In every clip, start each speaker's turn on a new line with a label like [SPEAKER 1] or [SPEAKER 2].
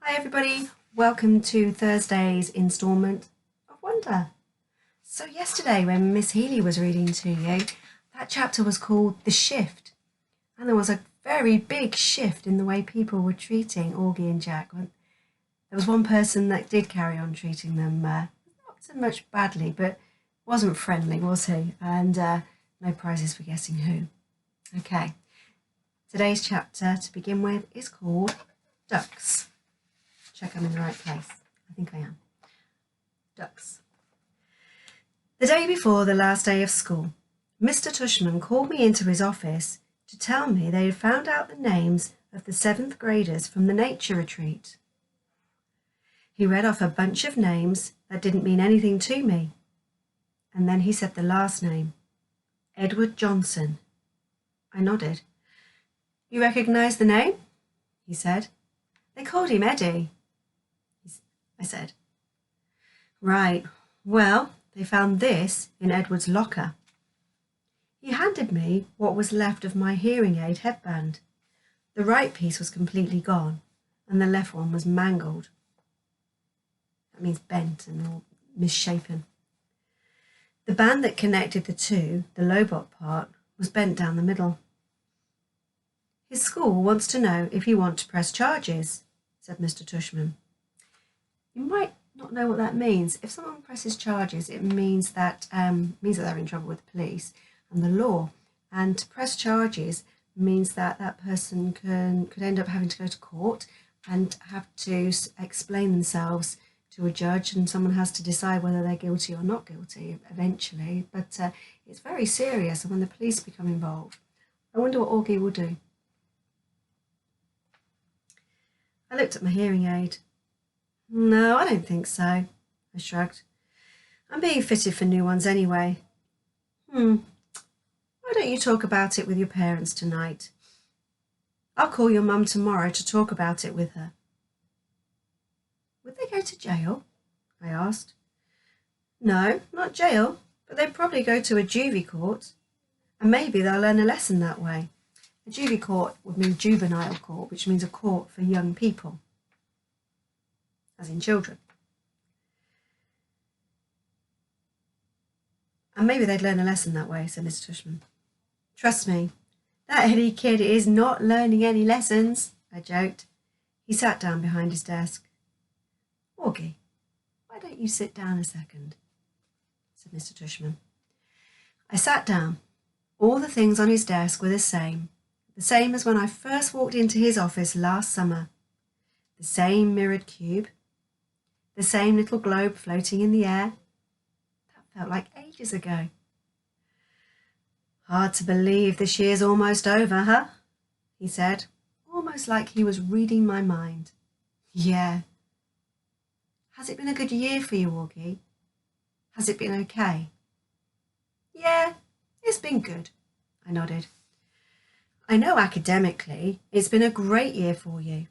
[SPEAKER 1] Hi everybody, welcome to Thursday's instalment of Wonder. So yesterday when Miss Healy was reading to you, that chapter was called The Shift, and there was a very big shift in the way people were treating Augie and Jack. There was one person that did carry on treating them not so much badly, but wasn't friendly, was he? And no prizes for guessing who. Okay, today's chapter to begin with is called Ducks. Check I'm in the right place. I think I am. Ducks. The day before the last day of school, Mr. Tushman called me into his office to tell me they had found out the names of the 7th graders from the nature retreat. He read off a bunch of names that didn't mean anything to me. And then he said the last name, Edward Johnson. I nodded. You recognise the name? He said. They called him Eddie. I said. Right, well, they found this in Edward's locker. He handed me what was left of my hearing aid headband. The right piece was completely gone, and the left one was mangled. That means bent and all misshapen. The band that connected the two, the Lobot part, was bent down the middle. His school wants to know if you want to press charges, said Mr. Tushman. You might not know what that means. If someone presses charges, it means that they're in trouble with the police and the law. And to press charges means that that person could end up having to go to court and have to explain themselves to a judge, and someone has to decide whether they're guilty or not guilty eventually. But it's very serious, and when the police become involved, I wonder what Augie will do. I looked at my hearing aid. No, I don't think so, I shrugged. I'm being fitted for new ones anyway. Why don't you talk about it with your parents tonight? I'll call your mum tomorrow to talk about it with her. Would they go to jail? I asked. No, not jail, but they'd probably go to a juvie court, and maybe they'll learn a lesson that way. A juvie court would mean juvenile court, which means a court for young people. As in children. And maybe they'd learn a lesson that way, said Mr. Tushman. Trust me, that Eddie kid is not learning any lessons, I joked. He sat down behind his desk. Augie, why don't you sit down a second, said Mr. Tushman. I sat down. All the things on his desk were the same as when I first walked into his office last summer. The same mirrored cube, the same little globe floating in the air. That felt like ages ago. Hard to believe this year's almost over, huh? He said, almost like he was reading my mind. Yeah. Has it been a good year for you, Augie? Has it been okay? Yeah, it's been good, I nodded. I know academically it's been a great year for you.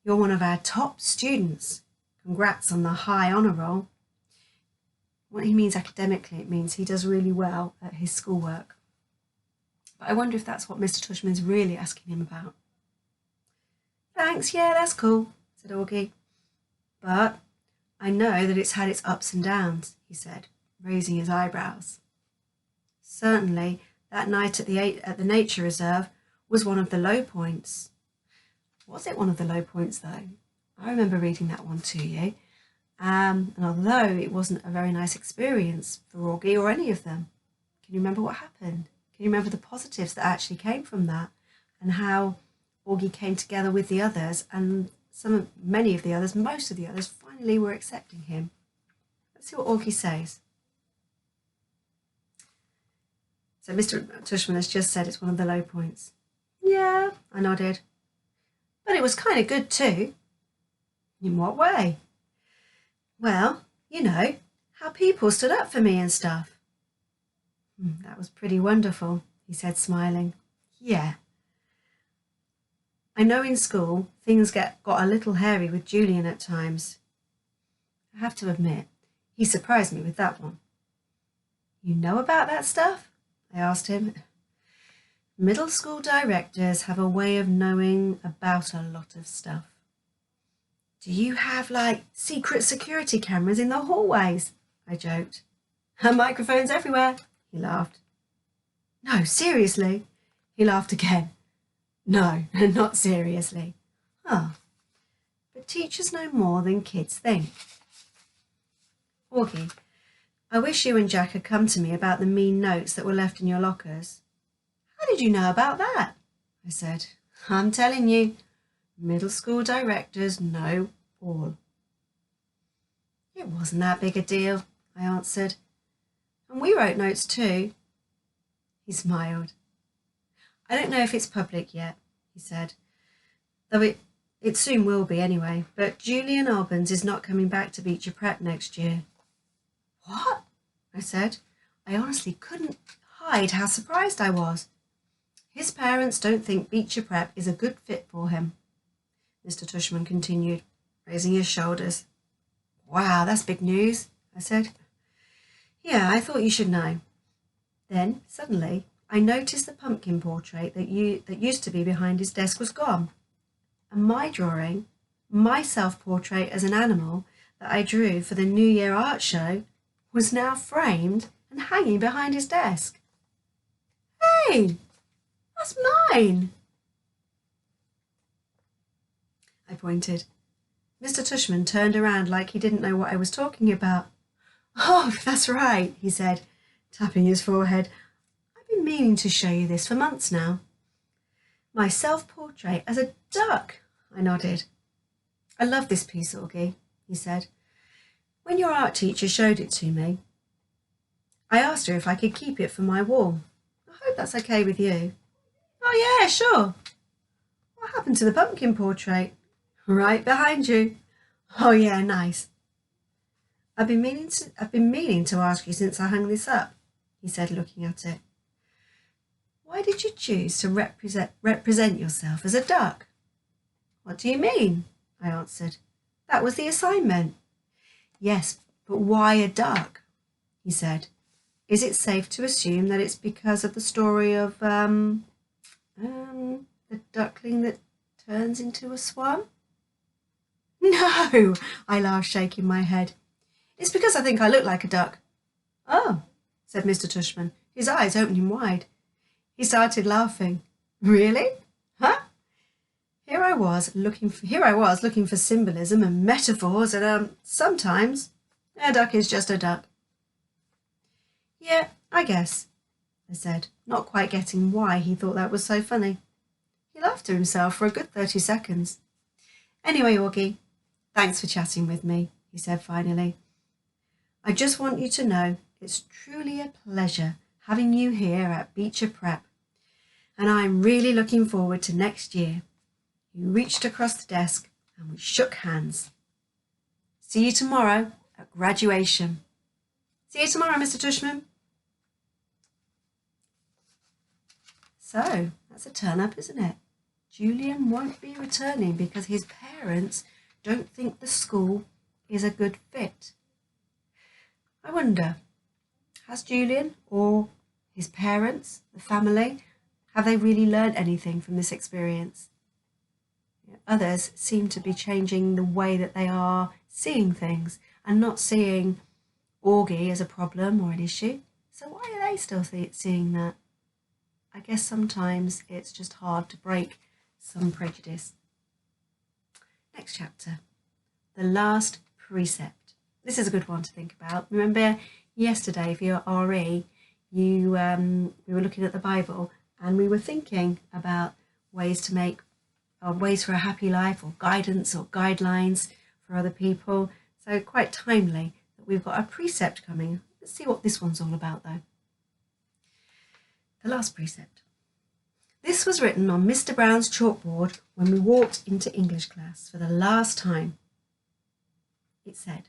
[SPEAKER 1] You're one of our top students. Congrats on the high honour roll. What he means academically, it means he does really well at his schoolwork. But I wonder if that's what Mr. Tushman's really asking him about. Thanks, yeah, that's cool, said Augie. But I know that it's had its ups and downs, he said, raising his eyebrows. Certainly, that night at the nature reserve was one of the low points. Was it one of the low points, though? I remember reading that one to you. And although it wasn't a very nice experience for Augie or any of them, can you remember what happened? Can you remember the positives that actually came from that, and how Augie came together with the others, and many of the others, most of the others, finally were accepting him? Let's see what Augie says. So Mr. Tushman has just said it's one of the low points. Yeah, I nodded. But it was kind of good too. In what way? Well, you know, how people stood up for me and stuff. That was pretty wonderful, he said, smiling. Yeah. I know in school things got a little hairy with Julian at times. I have to admit, he surprised me with that one. You know about that stuff? I asked him. Middle school directors have a way of knowing about a lot of stuff. Do you have, like, secret security cameras in the hallways? I joked. And microphones everywhere, he laughed. No, seriously? He laughed again. No, not seriously. Oh, but teachers know more than kids think. Augie, I wish you and Jack had come to me about the mean notes that were left in your lockers. How did you know about that? I said. I'm telling you, middle school directors know all. It wasn't that big a deal, I answered. And we wrote notes too. He smiled. I don't know if it's public yet, he said, though it soon will be anyway, but Julian Albans is not coming back to Beecher Prep next year. What? I said. I honestly couldn't hide how surprised I was. His parents don't think Beecher Prep is a good fit for him, Mr. Tushman continued, raising his shoulders. Wow, that's big news, I said. Yeah, I thought you should know. Then, suddenly, I noticed the pumpkin portrait that used to be behind his desk was gone. And my drawing, my self-portrait as an animal that I drew for the New Year art show, was now framed and hanging behind his desk. Hey, that's mine! I pointed. Mr. Tushman turned around like he didn't know what I was talking about. Oh, that's right, he said, tapping his forehead. I've been meaning to show you this for months now. My self-portrait as a duck, I nodded. I love this piece, Augie, he said. When your art teacher showed it to me, I asked her if I could keep it for my wall. I hope that's okay with you. Oh, yeah, sure. What happened to the pumpkin portrait? Right behind you. Oh, yeah, nice. I've been meaning to ask you since I hung this up, he said, looking at it. Why did you choose to represent yourself as a duck? What do you mean? I answered. That was the assignment. Yes, but why a duck? He said. Is it safe to assume that it's because of the story of, the duckling that turns into a swan? No, I laughed, shaking my head. It's because I think I look like a duck. Oh, said Mr. Tushman, his eyes opening wide. He started laughing. Really? Huh? Here I was looking for symbolism and metaphors, and sometimes a duck is just a duck. Yeah, I guess, I said, not quite getting why he thought that was so funny. He laughed to himself for a good 30 seconds. Anyway, Augie, thanks for chatting with me, he said finally. I just want you to know it's truly a pleasure having you here at Beecher Prep, and I'm really looking forward to next year. He reached across the desk and we shook hands. See you tomorrow at graduation. See you tomorrow, Mr. Tushman. So, that's a turn-up, isn't it? Julian won't be returning because his parents don't think the school is a good fit. I wonder, has Julian or his parents, the family, have they really learned anything from this experience? Others seem to be changing the way that they are seeing things and not seeing Augie as a problem or an issue. So why are they still seeing that? I guess sometimes it's just hard to break some prejudice. Next chapter, the last precept. This is a good one to think about. Remember yesterday for your RE, we were looking at the Bible and we were thinking about ways for a happy life, or guidance or guidelines for other people. So quite timely that we've got a precept coming. Let's see what this one's all about though. The last precept. This was written on Mr. Brown's chalkboard when we walked into English class for the last time. It said,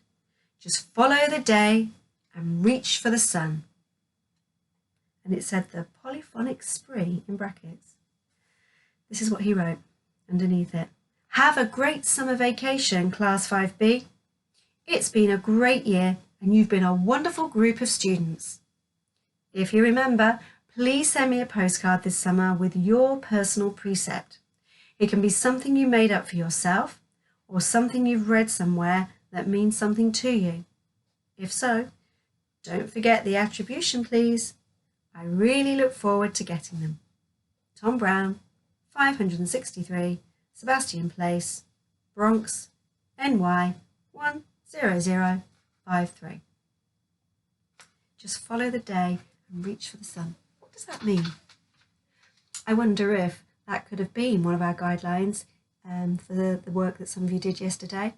[SPEAKER 1] just follow the day and reach for the sun. And it said the polyphonic spree in brackets. This is what he wrote underneath it. Have a great summer vacation, Class 5B. It's been a great year and you've been a wonderful group of students. If you remember, please send me a postcard this summer with your personal precept. It can be something you made up for yourself, or something you've read somewhere that means something to you? If so, don't forget the attribution, please. I really look forward to getting them. Tom Brown, 563, Sebastian Place, Bronx, NY 10053. Just follow the day and reach for the sun. What does that mean? I wonder if that could have been one of our guidelines for the work that some of you did yesterday.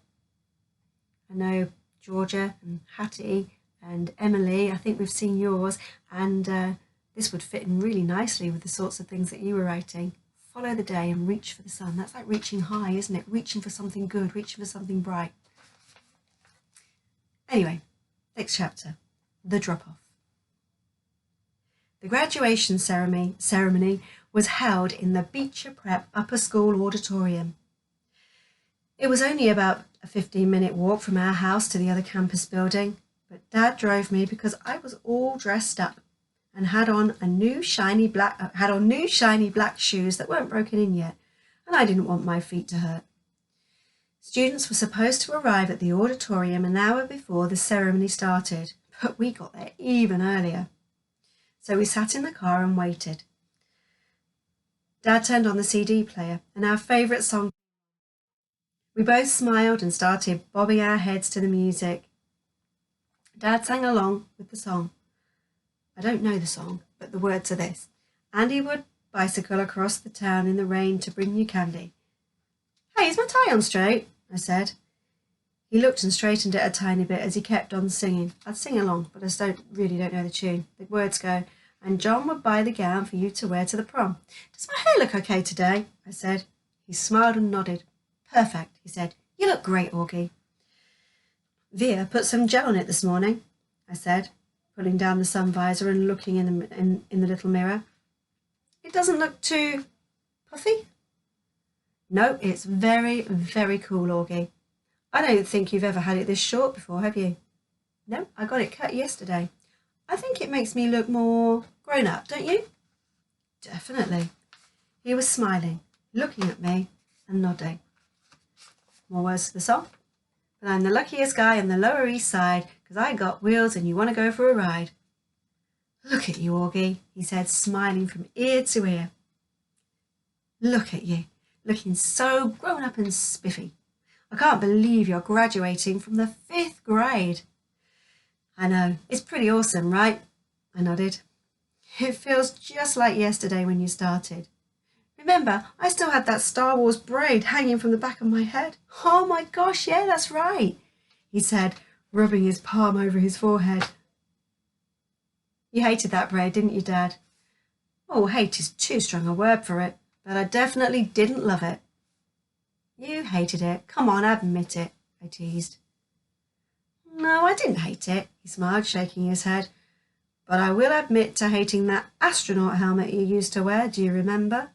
[SPEAKER 1] I know Georgia and Hattie and Emily, I think we've seen yours, and this would fit in really nicely with the sorts of things that you were writing. Follow the day and reach for the sun. That's like reaching high, isn't it? Reaching for something good, reaching for something bright. Anyway, next chapter, the drop-off. The graduation ceremony was held in the Beecher Prep Upper School Auditorium. It was only about a 15-minute walk from our house to the other campus building, but Dad drove me because I was all dressed up and had on new shiny black shoes that weren't broken in yet, and I didn't want my feet to hurt. Students were supposed to arrive at the auditorium an hour before the ceremony started, but we got there even earlier. So we sat in the car and waited. Dad turned on the CD player and our favourite song. We both smiled and started bobbing our heads to the music. Dad sang along with the song. I don't know the song, but the words are this. Andy would bicycle across the town in the rain to bring you candy. Hey, is my tie on straight? I said. He looked and straightened it a tiny bit as he kept on singing. I'd sing along, but I really don't know the tune. The words go, and John would buy the gown for you to wear to the prom. Does my hair look okay today? I said. He smiled and nodded. Perfect, he said. You look great, Augie. Via put some gel on it this morning, I said, pulling down the sun visor and looking in the little mirror. It doesn't look too puffy? No, it's very, very cool, Augie. I don't think you've ever had it this short before, have you? No, I got it cut yesterday. I think it makes me look more grown up, don't you? Definitely. He was smiling, looking at me and nodding. More words to the song. But I'm the luckiest guy on the Lower East Side because I got wheels and you want to go for a ride. Look at you, Augie, he said, smiling from ear to ear. Look at you, looking so grown up and spiffy. I can't believe you're graduating from the 5th grade. I know, it's pretty awesome, right? I nodded. It feels just like yesterday when you started. Remember, I still had that Star Wars braid hanging from the back of my head. Oh my gosh, yeah, that's right, he said, rubbing his palm over his forehead. You hated that braid, didn't you, Dad? Oh, hate is too strong a word for it, but I definitely didn't love it. You hated it. Come on, admit it, I teased. No, I didn't hate it, he smiled, shaking his head. But I will admit to hating that astronaut helmet you used to wear, do you remember?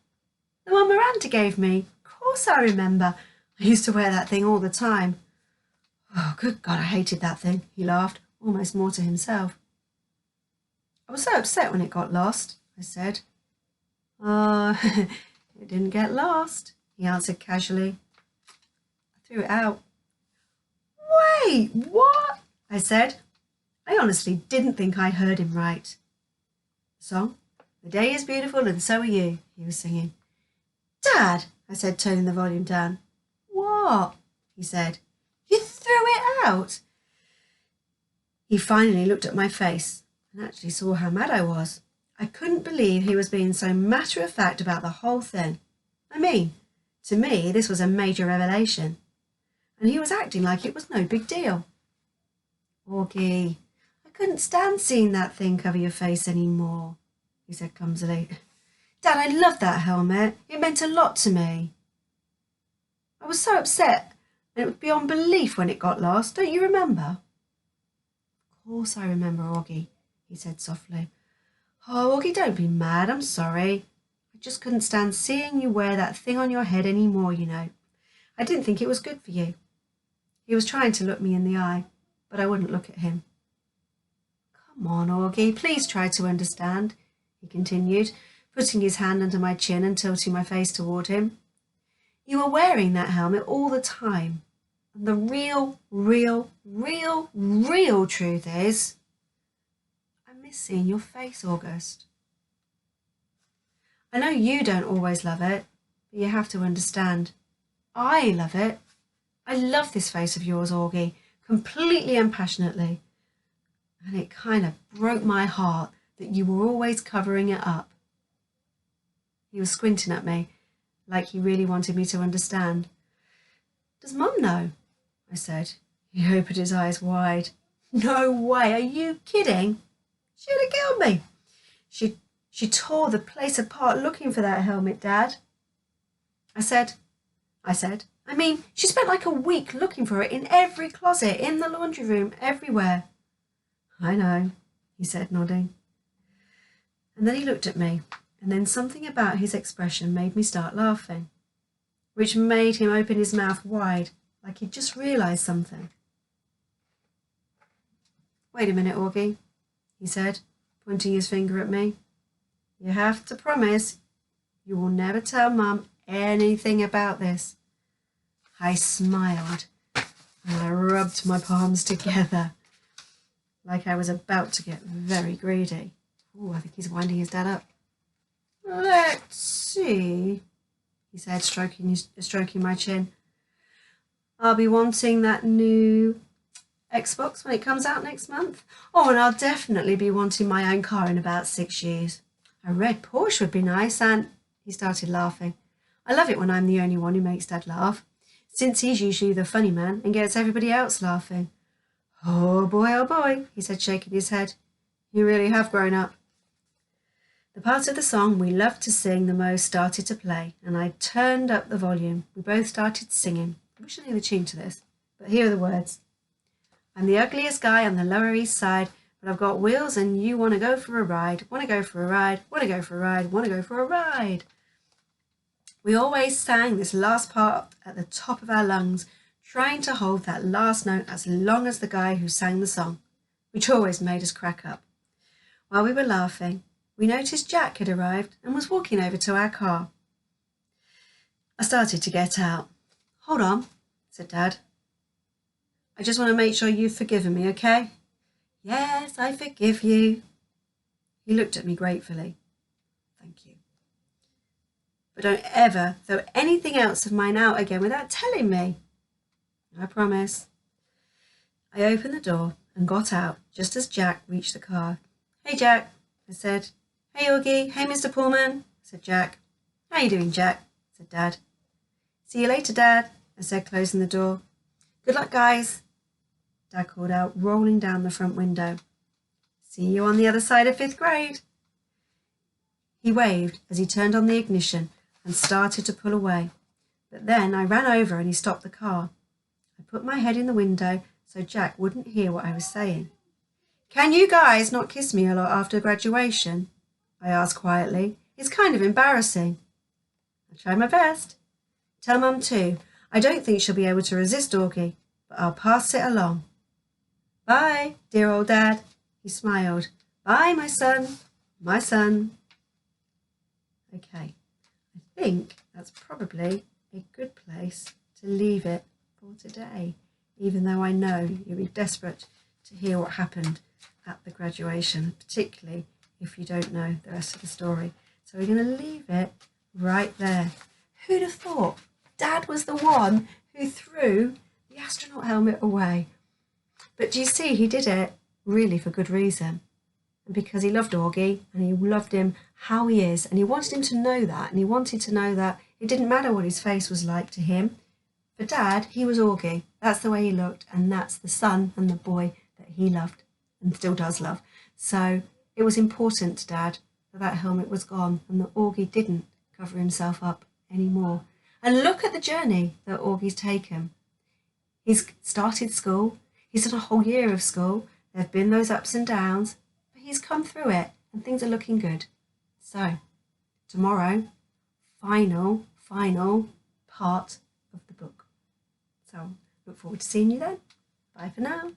[SPEAKER 1] The one Miranda gave me. Of course I remember. I used to wear that thing all the time. Oh, good God, I hated that thing, he laughed, almost more to himself. I was so upset when it got lost, I said. Oh, it didn't get lost, he answered casually. I threw it out. Wait, what? I said. I honestly didn't think I heard him right. The song? The day is beautiful and so are you, he was singing. Dad, I said, turning the volume down. What? He said. You threw it out? He finally looked at my face and actually saw how mad I was. I couldn't believe he was being so matter-of-fact about the whole thing. I mean, to me, this was a major revelation. And he was acting like it was no big deal. Augie, I couldn't stand seeing that thing cover your face anymore, he said clumsily. Dad, I loved that helmet. It meant a lot to me. I was so upset, and it was beyond belief when it got lost. Don't you remember? Of course I remember, Augie, he said softly. Oh, Augie, don't be mad. I'm sorry. I just couldn't stand seeing you wear that thing on your head anymore, you know. I didn't think it was good for you. He was trying to look me in the eye, but I wouldn't look at him. Come on, Augie, please try to understand, he continued, putting his hand under my chin and tilting my face toward him. You were wearing that helmet all the time. And the real truth is, I miss seeing your face, August. I know you don't always love it, but you have to understand. I love it. I love this face of yours, Augie, completely and passionately. And it kind of broke my heart that you were always covering it up. He was squinting at me, like he really wanted me to understand. Does Mum know? I said. He opened his eyes wide. No way, are you kidding? She'd have killed me. She tore the place apart looking for that helmet, Dad. I said, I mean, she spent like a week looking for it in every closet, in the laundry room, everywhere. I know, he said, nodding. And then he looked at me, and then something about his expression made me start laughing, which made him open his mouth wide, like he'd just realised something. Wait a minute, Augie, he said, pointing his finger at me. You have to promise you will never tell Mum anything about this. I smiled and I rubbed my palms together like I was about to get very greedy. Oh, I think he's winding his dad up. Let's see, he said, stroking my chin. I'll be wanting that new Xbox when it comes out next month. Oh, and I'll definitely be wanting my own car in about 6 years. A red Porsche would be nice, and he started laughing. I love it when I'm the only one who makes Dad laugh, since he's usually the funny man and gets everybody else laughing. Oh boy, he said, shaking his head. You really have grown up. The part of the song we loved to sing the most started to play, and I turned up the volume. We both started singing. I wish I knew the tune to this, but here are the words. I'm the ugliest guy on the Lower East Side, but I've got wheels and you want to go for a ride. Want to go for a ride, want to go for a ride, want to go for a ride. We always sang this last part at the top of our lungs, trying to hold that last note as long as the guy who sang the song, which always made us crack up. While we were laughing, we noticed Jack had arrived and was walking over to our car. I started to get out. Hold on, said Dad. I just want to make sure you've forgiven me, okay? Yes, I forgive you. He looked at me gratefully. Thank you. But don't ever throw anything else of mine out again without telling me. I promise. I opened the door and got out just as Jack reached the car. Hey, Jack, I said. Hey, Augie. Hey, Mr. Pullman, said Jack. How you doing, Jack? Said Dad. See you later, Dad, I said, closing the door. Good luck, guys, Dad called out, rolling down the front window. See you on the other side of 5th grade. He waved as he turned on the ignition and started to pull away. But then I ran over and he stopped the car. I put my head in the window so Jack wouldn't hear what I was saying. Can you guys not kiss me a lot after graduation? I asked quietly. It's kind of embarrassing. I'll try my best. Tell Mum too. I don't think she'll be able to resist Augie, but I'll pass it along. Bye, dear old Dad, he smiled. Bye, my son, my son. Okay, I think that's probably a good place to leave it for today, even though I know you'll be desperate to hear what happened at the graduation, particularly if you don't know the rest of the story. So we're going to leave it right there. Who'd have thought Dad was the one who threw the astronaut helmet away? But do you see, he did it really for good reason. And because he loved Augie and he loved him how he is, and he wanted him to know that, and he wanted to know that it didn't matter what his face was like to him. For Dad, he was Augie. That's the way he looked, and that's the son and the boy that he loved and still does love. So it was important to Dad that that helmet was gone and that Augie didn't cover himself up anymore. And look at the journey that Augie's taken. He's started school. He's done a whole year of school. There have been those ups and downs, but he's come through it and things are looking good. So tomorrow, final part of the book. So look forward to seeing you then. Bye for now.